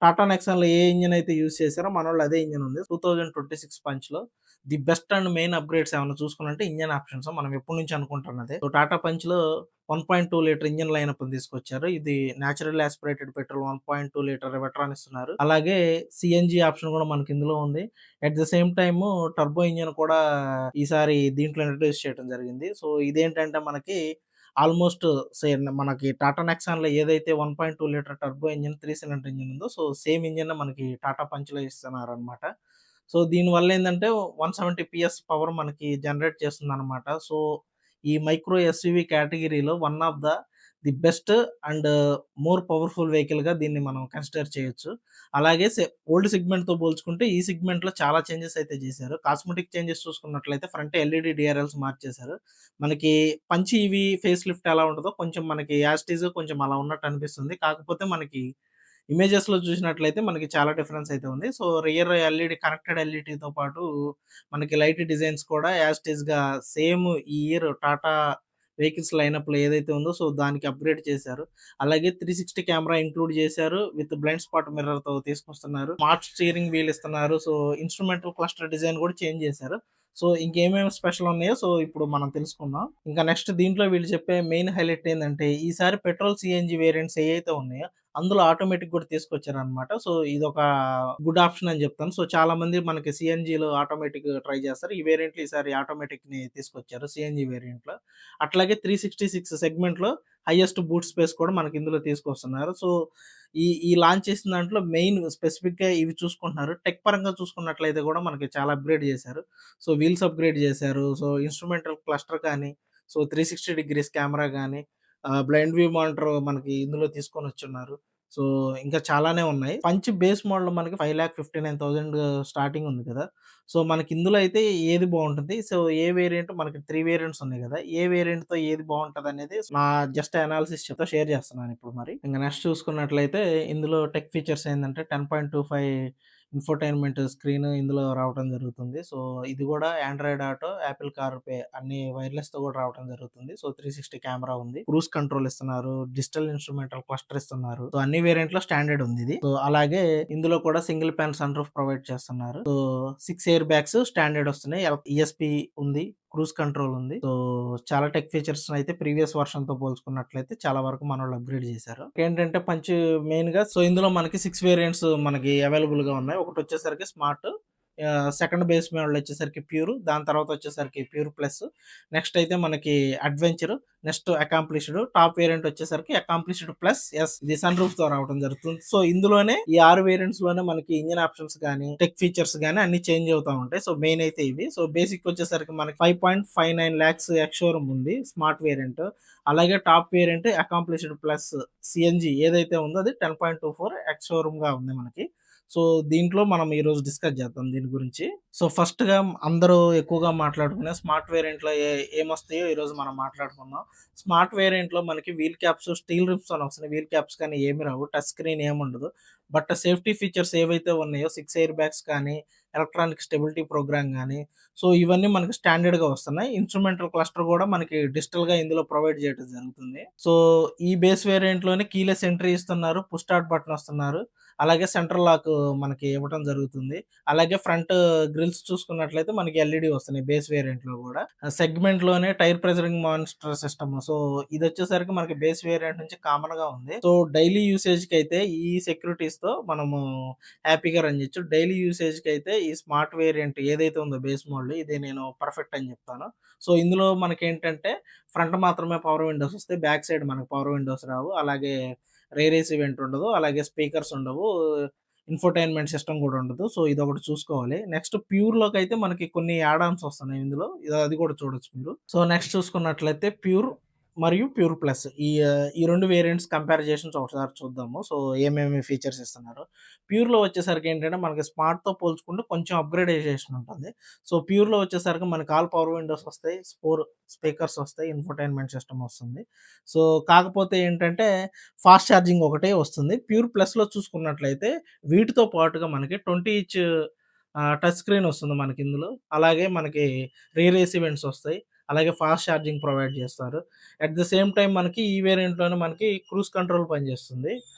టాటా నెక్సాన్‌లో ఏ ఇంజిన్ అయితే యూజ్ చేసారో మనోళ్ళు అదే ఇంజిన్ ఉంది. 2026 పంచ్‌లో the best and main upgrades ఏమన్నా చూసుకున్నాంటే ఇంజిన్ ఆప్షన్స్ మనం ఎప్పటి నుంచి అనుకుంటున్నదే. సో, టాటా పంచ్‌లో 1.2 లీటర్ ఇంజిన్ లైనప్‌ని తీసుకొచ్చారు. ఇది నేచురల్లీ యాస్పిరేటెడ్ పెట్రోల్ 1.2 లీటర్ వెట్రాన్ ఇస్తున్నారు. అలాగే సీఎన్‌జీ ఆప్షన్ కూడా మనకి ఇందులో ఉంది. At the same time turbo engine కూడా ఈసారి దీంట్లో ఇంట్రొడ్యూస్ చేయడం జరిగింది. సో, ఇదేంటంటే మనకి ఆల్మోస్ట్ సేమ్ మనకి టాటా నెక్సాన్‌లో ఏదైతే 1.2 litre turbo engine, 3 cylinder engine ఉందో, సో సేమ్ ఇంజిన్‌నే మనకి టాటా పంచ్‌లో ఇస్తున్నారనమాట. సో దీనివల్ల ఏందంటే 170 పీఎస్ పవర్ మనకి జనరేట్ చేస్తుందనమాట. సో ఈ మైక్రో ఎస్యూవీ కేటగిరీలో one of the best and more powerful వెహికల్‌గా దీన్ని మనం కన్సిడర్ చేయొచ్చు. అలాగే ఓల్డ్ సెగ్మెంట్‌తో పోల్చుకుంటే ఈ సెగ్మెంట్‌లో చాలా చేంజెస్ అయితే చేశారు. కాస్మెటిక్ చేంజెస్ చూసుకున్నట్లయితే ఫ్రంట్ ఎల్ఈడీ డీఆర్ఎల్స్ మార్చేశారు. మనకి పంచ్ ఈవీ ఫేస్ లిఫ్ట్ ఎలా ఉంటదో కొంచెం మనకి యాజ్ ఇట్ ఈజ్ కొంచెం అలా ఉన్నట్టు అనిపిస్తుంది. కాకపోతే మనకి ఇమేజెస్‌లో చూసినట్లయితే మనకి చాలా డిఫరెన్స్ అయితే ఉంది. సో, రియర్ ఎల్ఈడీ కనెక్టెడ్ ఎల్ఈడీతో పాటు మనకి లైట్ డిజైన్స్ కూడా యాజ్ ఇట్ ఈస్‌గా సేమ్ ఈ ఇయర్ టాటా వెహికల్స్ లైనప్‌లో ఏదైతే ఉందో సో, దానికి అప్‌గ్రేడ్ చేశారు. అలాగే 360 కెమెరా ఇంక్లూడ్ చేశారు. విత్ బ్లైండ్ స్పాట్ మిర్రర్‌తో తీసుకొస్తున్నారు. స్మార్ట్ స్టీరింగ్ వీల్ ఇస్తున్నారు. సో, ఇన్‌స్ట్రుమెంటల్ క్లస్టర్ డిజైన్ కూడా చేంజ్ చేశారు. సో, ఇంకేమేమి స్పెషల్ ఉన్నాయో సో, ఇప్పుడు మనం తెలుసుకుందాం. ఇంకా నెక్స్ట్ దీంట్లో వీళ్ళు చెప్పే మెయిన్ హైలైట్ ఏందంటే ఈసారి పెట్రోల్, సీఎన్‌జీ వేరియంట్స్ ఏయైతే ఉన్నాయో అందులో ఆటోమేటిక్ కూడా తీసుకొచ్చారనమాట. సో, ఇదొక గుడ్ ఆప్షన్ అని చెప్తాను. సో, చాలామంది మనకి సీఎన్‌జీలో ఆటోమేటిక్ ట్రై చేస్తారు. ఈ వేరియంట్‌లో ఈసారి ఆటోమేటిక్‌ని తీసుకొచ్చారు సీఎన్‌జీ వేరియంట్‌లో. అట్లాగే 366 సెగ్మెంట్‌లో హైయెస్ట్ బూట్ స్పేస్ కూడా మనకి ఇందులో తీసుకొస్తున్నారు. సో, ఈ లాంచ్ చేసిన దాంట్లో మెయిన్ స్పెసిఫిక్‌గా ఇవి చూసుకుంటున్నారు. టెక్ పరంగా చూసుకున్నట్లయితే కూడా మనకి చాలా అప్‌గ్రేడ్ చేశారు. సో, వీల్స్ అప్‌గ్రేడ్ చేశారు. సో, ఇన్‌స్ట్రుమెంటల్ క్లస్టర్ కానీ, సో, 360 డిగ్రీస్ కెమెరా గాని, బ్లైండ్ వ్యూ మానిటర్ మనకి ఇందులో తీసుకొనొచ్చున్నారు. సో, ఇంకా చాలానే ఉన్నాయి. పంచ్ బేస్ మోడల్ మనకి 5,59,000 స్టార్టింగ్ ఉంది కదా! సో, మనకి ఇందులో అయితే ఏది బావుంటది? సో, ఏ వేరియంట్ మనకి 3 వేరియంట్స్ ఉన్నాయి గదా! ఏ వేరియంట్‌తో ఏది బావుంటదనేది నా జస్ట్ అనాలిసిస్ చెప్తా షేర్ చేస్తున్నాను ఇప్పుడు మరి. ఇంక నెక్స్ట్ చూసుకున్నట్లయితే ఇందులో టెక్ ఫీచర్స్ ఏందంటే 10.25 ఇన్ఫోటైన్‌మెంట్ స్క్రీన్ ఇందులో రావటం జరుగుతుంది. సో, ఇది గూడా ఆండ్రాయిడ్ ఆటో, యాపిల్ కార్‌ప్లే అన్ని వైర్‌లెస్‌తో గూడా రావటం జరుగుతుంది. సో, 360 కెమెరా ఉంది. క్రూజ్ కంట్రోల్ ఇస్తున్నారు. డిజిటల్ ఇన్‌స్ట్రుమెంటల్ క్లస్టర్ ఇస్తున్నారు. సో, అన్ని వేరియంట్‌లో స్టాండర్డ్ ఉందిది. సో, అలాగే ఇందులో కూడా single pane sunroof provide చేస్తున్నారు. సో, 6 ఎయిర్ బ్యాగ్స్ స్టాండర్డ్ వస్తున్నాయి. ఈఎస్‌పీ ఉంది. క్రూజ్ కంట్రోల్ ఉంది. సో, చాలా టెక్ ఫీచర్స్ అయితే ప్రీవియస్ వర్షన్‌తో పోల్చుకున్నట్లయితే చాలా వరకు మనోళ్ళు అప్‌గ్రేడ్ చేశారు. ఏంటంటే మెయిన్‌గా సో, ఇందులో మనకి 6 వేరియంట్స్ మనకి అవైలబుల్‌గా ఉన్నాయి. ఒకటొచ్చేసరికి స్మార్ట్, సెకండ్ బేస్ మోడల్ వచ్చేసరికి ప్యూర్, దాని తర్వాత వచ్చేసరికి ప్యూర్ ప్లస్, నెక్స్ట్ అయితే మనకి adventure, next accomplished, top variant వచ్చేసరికి అకాంప్లిష్డ్ ప్లస్ ఎస్ ఇది సన్ రూఫ్ తో రావడం జరుగుతుంది. సో ఇందులోనే ఈ 6 వేరియంట్స్ లోనే మనకి ఇంజిన్ ఆప్షన్స్ గానీ, టెక్ ఫీచర్స్ గానీ అన్ని చేంజ్ అవుతా ఉంటాయి. సో మెయిన్ అయితే ఇవి. సో బేసిక్ వచ్చేసరికి మనకి 5.59 లాక్స్ ఎక్స్ షోరూమ్ ఉంది స్మార్ట్ వేరియంట్. అలాగే top variant accomplished plus CNG ఏదైతే ఉందో అది 10.24 ఎక్స్ షోరూమ్ గా ఉంది మనకి. సో దీంట్లో మనం ఈరోజు డిస్కస్ చేద్దాం దీని గురించి. సో ఫస్ట్‌గా అందరూ ఎక్కువగా మాట్లాడుకునే స్మార్ట్ వేరియంట్‌లో ఏమొస్తాయో ఈరోజు మనం మాట్లాడుకుందాం. స్మార్ట్ వేరియంట్‌లో మనకి వీల్ క్యాప్స్, స్టీల్ రిమ్స్‌తోని వస్తున్నాయి. వీల్ క్యాప్స్ కానీ ఏమి రావు. టచ్ స్క్రీన్ ఏముండదు. బట్ సేఫ్టీ ఫీచర్స్ ఏవైతే ఉన్నాయో 6 ఎయిర్ బ్యాగ్స్ కానీ, ఎలక్ట్రానిక్ స్టెబిలిటీ ప్రోగ్రామ్ గానీ, సో ఇవన్నీ మనకి స్టాండర్డ్‌గా వస్తున్నాయి. ఇన్‌స్ట్రుమెంటల్ క్లస్టర్ కూడా మనకి డిజిటల్‌గా ఇందులో ప్రొవైడ్ చేయడం జరుగుతుంది. సో ఈ బేస్ వేరియంట్‌లోనే కీలెస్ ఎంట్రీ ఇస్తున్నారు. పుష్ స్టార్ట్ బటన్ వస్తున్నారు. అలాగే సెంట్రల్ లాక్ మనకి ఇవ్వటం జరుగుతుంది. అలాగే ఫ్రంట్ గ్రిల్స్ చూసుకున్నట్లయితే మనకి ఎల్ఈడీ వస్తున్నాయి బేస్ వేరియంట్‌లో గూడా. సెగ్మెంట్‌లోనే tyre pressuring monitor system. So, ఇదొచ్చేసరికి మనకి బేస్ వేరియంట్ నుంచి కామన్‌గా ఉంది. సో, డైలీ యూసేజ్‌కైతే ఈ సెక్యూరిటీస్‌తో మనము హ్యాపీగా రన్ చేయొచ్చు. డైలీ యూసేజ్‌కైతే ఈ స్మార్ట్ వేరియంట్ ఏదైతే ఉందో బేస్ మోడల్ ఇది నేను పర్ఫెక్ట్ అని చెప్తాను. సో, ఇందులో మనకేంటంటే ఫ్రంట్ మాత్రమే పవర్ విండోస్ వస్తాయి. బ్యాక్ సైడ్ మనకు పవర్ విండోస్ రావు. అలాగే రేర్ ఏసీ వెంట్ ఉండదు. అలాగే స్పీకర్స్ ఉండవు. ఇన్ఫోటైన్‌మెంట్ సిస్టమ్ గూడా ఉండదు. సో, ఇదొకటి చూసుకోవాలి. నెక్స్ట్ ప్యూర్‌లోకైతే మనకి కొన్ని యాడ్ ఆన్స్ వస్తున్నాయి ఇందులో. అది కూడా చూడొచ్చు మీరు. సో, నెక్స్ట్ చూసుకున్నట్లయితే ప్యూర్ మరియు ప్యూర్ ప్లస్ ఈ 2 వేరియంట్స్ కంపారిజేషన్స్ ఒకసారి చూద్దాము. సో, ఏమేమి ఫీచర్స్ ఇస్తున్నారు. ప్యూర్‌లో వచ్చేసరికి ఏంటంటే మనకి స్మార్ట్‌తో పోల్చుకుంటే కొంచెం అప్‌గ్రేడైజేషన్ ఉంటుంది. సో, ప్యూర్‌లో వచ్చేసరికి మనకి ఆల్ పవర్ విండోస్ వస్తాయి. 4 స్పీకర్స్ వస్తాయి. ఇన్ఫోటైన్‌మెంట్ సిస్టమ్ వస్తుంది. సో, కాకపోతే ఏంటంటే ఫాస్ట్ ఛార్జింగ్ ఒకటే వస్తుంది. ప్యూర్ ప్లస్‌లో చూసుకున్నట్లయితే వీటితో పాటుగా మనకి 20 ఇంచ్ టచ్ స్క్రీన్ వస్తుంది మనకిందులో. అలాగే మనకి రియర్ ఏసీ వెంట్స్ వస్తాయి. అలాగే ఫాస్ట్ ఛార్జింగ్ ప్రొవైడ్ చేస్తారు. అట్ ద సేమ్ టైమ్ మనకి ఈ వేరియంట్‌లోనే మనకి క్రూజ్ కంట్రోల్ పనిచేస్తుంది.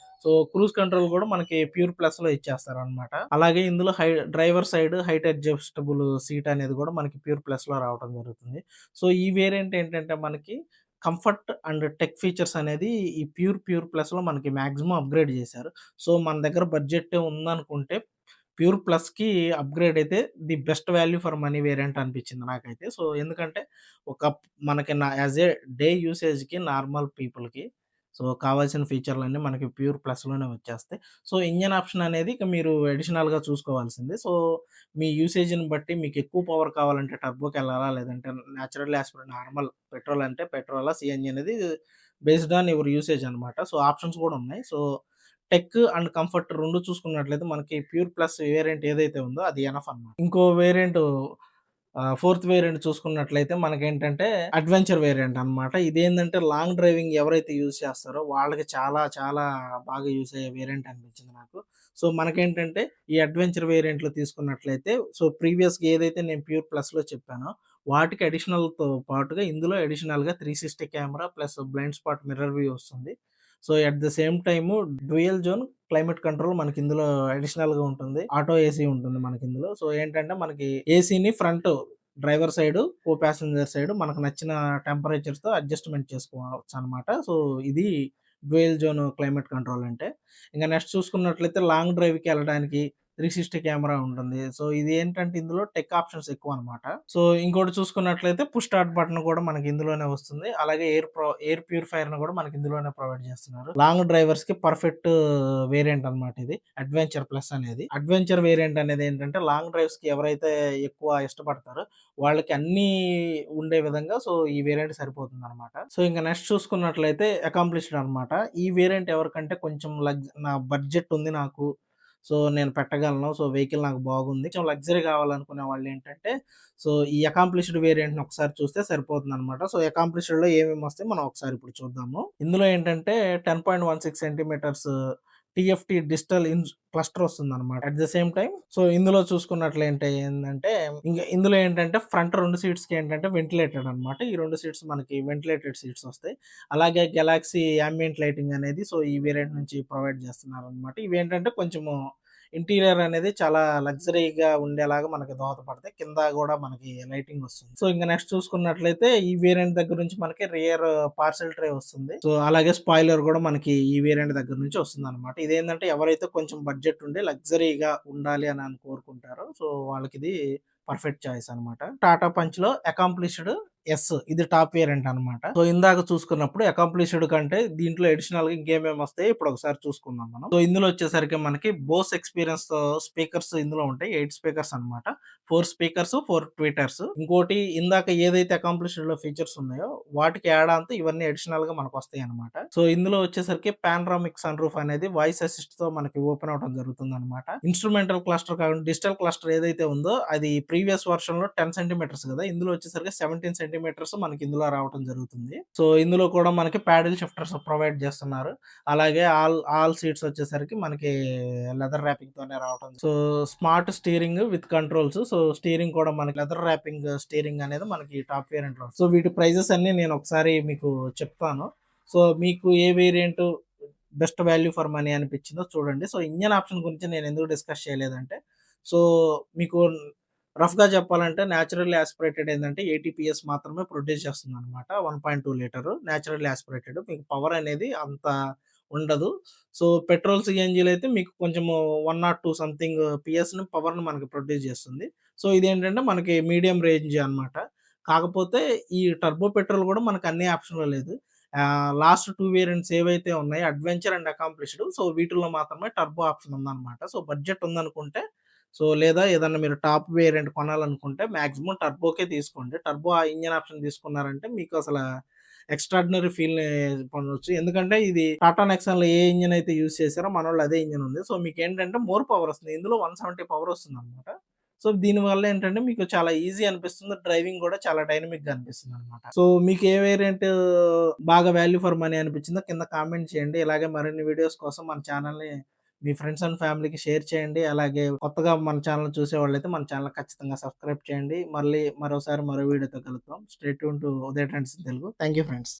సో, క్రూజ్ కంట్రోల్ గూడా మనకి ప్యూర్ ప్లస్‌లో ఇచ్చేస్తారనమాట. అలాగే ఇందులో driver side height adjustable seat అనేది గూడా మనకి ప్యూర్ ప్లస్‌లో రావటం జరుగుతుంది. సో, ఈ వేరియంట్ ఏంటంటే మనకి కంఫర్ట్ అండ్ టెక్ ఫీచర్స్ అనేది ఈ ప్యూర్ ప్లస్‌లో మనకి మాక్సిమం అప్‌గ్రేడ్ జేశారు. సో, మన దగ్గర బడ్జెట్ ఉందనుకుంటే ప్యూర్ ప్లస్‌కి అప్‌గ్రేడ్ అయితే the best value for money variant అనిపించింది నాకైతే. సో, ఎందుకంటే ఒక మనకి యాస్ ఏ డే యూసేజ్‌కి నార్మల్ పీపుల్‌కి సో, కావాల్సిన ఫీచర్‌లన్నీ మనకి ప్యూర్ ప్లస్‌లోనే వచ్చేస్తాయి. సో, ఇంజిన్ ఆప్షన్ అనేది ఇక మీరు అడిషనల్‌గా చూసుకోవాల్సిందే. సో, మీ యూసేజ్‌ని బట్టి మీకు ఎక్కువ పవర్ కావాలంటే టర్బోకెళ్ళాలా? లేదంటే నేచురల్లీ యాస్పిరేట్ నార్మల్ పెట్రోల్ అంటే పెట్రోలా? సీఎన్‌జీ అనేది బేస్డ్ ఆన్ యువర్ యూసేజ్ అనమాట. సో, ఆప్షన్స్ కూడా ఉన్నాయి. సో, టెక్ అండ్ కంఫర్ట్ 2 చూసుకున్నట్లయితే మనకి ప్యూర్ ప్లస్ వేరియంట్ ఏదైతే ఉందో అది ఎనఫ్ అన్నమాట. ఇంకో వేరియంట్ ఫోర్త్ వేరియంట్ చూసుకున్నట్లయితే మనకేంటంటే అడ్వెంచర్ వేరియంట్ అన్నమాట. ఇదేందంటే లాంగ్ డ్రైవింగ్ ఎవరైతే యూజ్ చేస్తారో వాళ్ళకి చాలా బాగా యూజ్ అయ్యే వేరియంట్ అనిపించింది నాకు. సో, మనకేంటంటే ఈ అడ్వెంచర్ వేరియంట్‌లో తీసుకున్నట్లయితే సో, ప్రీవియస్‌గా ఏదైతే నేను ప్యూర్ ప్లస్‌లో చెప్పానో వాటికి అడిషనల్‌తో పాటుగా ఇందులో అడిషనల్‌గా 360 camera plus blind spot mirror view వస్తుంది. So, at the same time dual zone climate control మనకిందులో అడిషనల్‌గా ఉంటుంది. ఆటో ఏసీ ఉంటుంది మనకిందులో. సో, ఏంటంటే మనకి ఏసీని front driver side, passenger side మనకు నచ్చిన టెంపరేచర్స్‌తో అడ్జస్ట్‌మెంట్ చేసుకోవచ్చనమాట. సో, ఇది డ్యూయల్ జోన్ క్లైమేట్ కంట్రోల్ అంటే. ఇంక నెక్స్ట్ చూసుకున్నట్లయితే లాంగ్ డ్రైవ్‌కి ఎళ్ళడానికి 360 కెమెరా ఉంటుంది. సో, ఇది ఏంటంటే ఇందులో టెక్ ఆప్షన్స్ ఎక్కువనమాట. సో, ఇంకోటి చూసుకున్నట్లయితే పుష్ స్టార్ట్ బటన్ కూడా మనకి ఇందులోనే వస్తుంది. అలాగే ఎయిర్ ప్యూరిఫైయర్‌ని కూడా మనకి ఇందులోనే ప్రొవైడ్ చేస్తున్నారు. లాంగ్ డ్రైవర్స్‌కి పర్ఫెక్ట్ వేరియంట్ అనమాట ఇది. అడ్వెంచర్ ప్లస్ అనేది. అడ్వెంచర్ వేరియంట్ అనేది ఏంటంటే లాంగ్ డ్రైవ్స్‌కి ఎవరైతే ఎక్కువ ఇష్టపడతారో వాళ్ళకి అన్నీ ఉండే విధంగా సో, ఈ వేరియంట్ సరిపోతుందనమాట. సో, ఇంక నెక్స్ట్ చూసుకున్నట్లయితే అకాంప్లిష్డ్ అనమాట. ఈ వేరియంట్ ఎవరికంటే కొంచెం నా బడ్జెట్ ఉంది నాకు. సో, నేను పెట్టగలను. సో, వెహికల్ నాకు బాగుంది. కొంచెం లగ్జరీ కావాలనుకునే వాళ్ళేంటంటే, సో, ఈ అకాంప్లిష్డ్ వేరియంట్‌ని ఒకసారి చూస్తే సరిపోతుందనమాట. సో, అకాంప్లిష్డ్‌లో ఏమేమొస్తాయో మనం ఒకసారి ఇప్పుడు చూద్దాము. ఇందులో ఏంటంటే 10.16 సెంటీమీటర్స్ టీఎఫ్టీ డిజిటల్ క్లస్టర్ వస్తుందనమాట. At the same time so, ఇందులో చూసుకున్నట్లయితే ఏందంటే, ఇందులో ఏంటంటే ఫ్రంట్ 2 సీట్స్‌కి ఏంటంటే వెంటిలేటెడ్ అనమాట. ఈ 2 సీట్స్ మనకి వెంటిలేటెడ్ సీట్స్ వస్తాయి. అలాగే గెలాక్సీ యాంబియంట్ లైటింగ్ అనేది సో, ఈ వేరియంట్ నుంచి ప్రొవైడ్ చేస్తున్నారనమాట. ఇవేంటంటే కొంచెము ఇంటీరియర్ అనేది చాలా లగ్జరీగా ఉండేలాగా మనకి దోహదపడతాయి. కింద గూడా మనకి లైటింగ్ వస్తుంది. సో, ఇంక నెక్స్ట్ చూసుకున్నట్లయితే ఈ వేరియంట్ దగ్గర నుంచి మనకి రియర్ పార్సెల్ ట్రే వస్తుంది. సో, అలాగే స్పాయిలర్ గూడా మనకి ఈ వేరియంట్ దగ్గర నుంచి వస్తుందనమాట. ఇదేంటంటే ఎవరైతే కొంచెం బడ్జెట్ ఉండి లగ్జరీగా ఉండాలి అని కోరుకుంటారో సో, వాళ్ళకిది పర్ఫెక్ట్ చాయిస్ అనమాట. టాటా పంచ్‌లో అకాంప్లిష్డ్ ఎస్ ఇది టాప్ వేరియంట్ అనమాట. సో, ఇందాక చూసుకున్నప్పుడు అకాంప్లిష్డ్ కంటే దీంట్లో అడిషనల్‌గా ఇంకేమేమి వస్తాయో ఇప్పుడు ఒకసారి చూసుకుందాం మనం. సో, ఇందులో వచ్చేసరికి మనకి బోస్ ఎక్స్‌పీరియన్స్‌తో స్పీకర్స్ ఇందులో ఉంటాయి. 8 స్పీకర్స్ అనమాట. 4 స్పీకర్స్, 4 ట్వీటర్స్. ఇంకోటి ఇందాక ఏదైతే అకాంప్లిష్డ్‌లో ఫీచర్స్ ఉన్నాయో వాటికి యాడ్ ఆన్‌తో ఇవన్నీ అడిషనల్‌గా మనకొస్తాయన్నమాట. సో, ఇందులో వచ్చేసరికి పానరామిక్ సన్ రూఫ్ అనేది వాయిస్ అసిస్ట్‌తో మనకి ఓపెన్ అవ్వడం జరుగుతుందన్నమాట. ఇన్‌స్ట్రుమెంటల్ క్లస్టర్ కాకుండా డిజిటల్ క్లస్టర్ ఏదైతే ఉందో అది ప్రీవియస్ వెర్షన్‌లో 10 సెంటీమీటర్స్ కదా! ఇందులో వచ్చేసరికి 17 సెంటీమీటర్స్ మనకి ఇందులో రావటం జరుగుతుంది. సో, ఇందులో కూడా మనకి ప్యాడిల్ షిఫ్టర్స్ ప్రొవైడ్ చేస్తున్నారు. అలాగే ఆల్ సీట్స్ వచ్చేసరికి మనకి లెదర్ ర్యాపింగ్‌తోనే రావటం. So, smart steering with controls. So, steering కూడా మనకి లెదర్ ర్యాపింగ్ స్టీరింగ్ అనేది మనకి టాప్ వేరియంట్‌లో. సో, వీటి ప్రైజెస్ అన్నీ నేను ఒకసారి మీకు చెప్తాను. సో, మీకు ఏ variant best value for money అనిపించిందో చూడండి. సో, ఇంజిన్ ఆప్షన్ గురించి నేను ఎందుకు డిస్కస్ చేయలేదంటే, సో, మీకు రఫ్‌గా చెప్పాలంటే నేచురల్లీ యాస్పిరేటెడ్ ఏందంటే 80 పీఎస్ మాత్రమే ప్రొడ్యూస్ చేస్తుందనమాట. 1.2 litre naturally aspirated. మీకు పవర్ అనేది అంత ఉండదు. సో, పెట్రోల్ సీఎన్‌జీలో అయితే మీకు కొంచెము 102 సంథింగ్ పీఎస్‌ని పవర్‌ని మనకి ప్రొడ్యూస్ చేస్తుంది. సో, ఇదేంటంటే మనకి మీడియం రేంజ్ అనమాట. కాకపోతే ఈ టర్బో పెట్రోల్ కూడా మనకు అన్ని ఆప్షన్‌లో లేదు. లాస్ట్ 2 వేరియంట్స్ ఏవైతే ఉన్నాయో అడ్వెంచర్ అండ్ అకాంప్లిష్డ్ సో, వీటిల్లో మాత్రమే టర్బో ఆప్షన్ ఉందనమాట. సో, బడ్జెట్ ఉందనుకుంటే సో, లేదా ఏదన్నా మీరు టాప్ వేరియంట్ కొనాలనుకుంటే మాక్సిమం టర్బోకే తీసుకోండి. టర్బో ఆ ఇంజిన్ ఆప్షన్ తీసుకున్నారంటే మీకు ఎక్స్ట్రార్డినరీ ఫీల్‌ని పొందొచ్చు. ఎందుకంటే ఇది టాటా నెక్సాన్‌లో ఏ ఇంజిన్ అయితే యూజ్ చేసారో మనోళ్ళు అదే ఇంజిన్ ఉంది. సో, మీకేంటంటే మోర్ పవర్ వస్తుంది. ఇందులో 170 పవర్ వస్తుందనమాట. సో, దీనివల్ల ఏంటంటే మీకు చాలా ఈజీ అనిపిస్తుంది. డ్రైవింగ్ గూడా చాలా డైనమిక్‌గా అనిపిస్తుందనమాట. సో, మీకు ఏ వేరియంట్ బాగా వాల్యూ ఫర్ మనీ అనిపించిందో కింద కామెంట్ చేయండి. ఇలాగే మరిన్ని వీడియోస్ కోసం మన ఛానెల్‌ని మీ ఫ్రెండ్స్ అండ్ ఫ్యామిలీకి షేర్ చేయండి. అలాగే కొత్తగా మన ఛానెల్ చూసేవాళ్ళైతే మన ఛానెల్ ఖచ్చితంగా సబ్స్క్రైబ్ చేయండి. మళ్ళీ మరోసారి మరో వీడియోతో కలుద్దాం. Stay tune to Uday trends in Telugu. Thank you friends.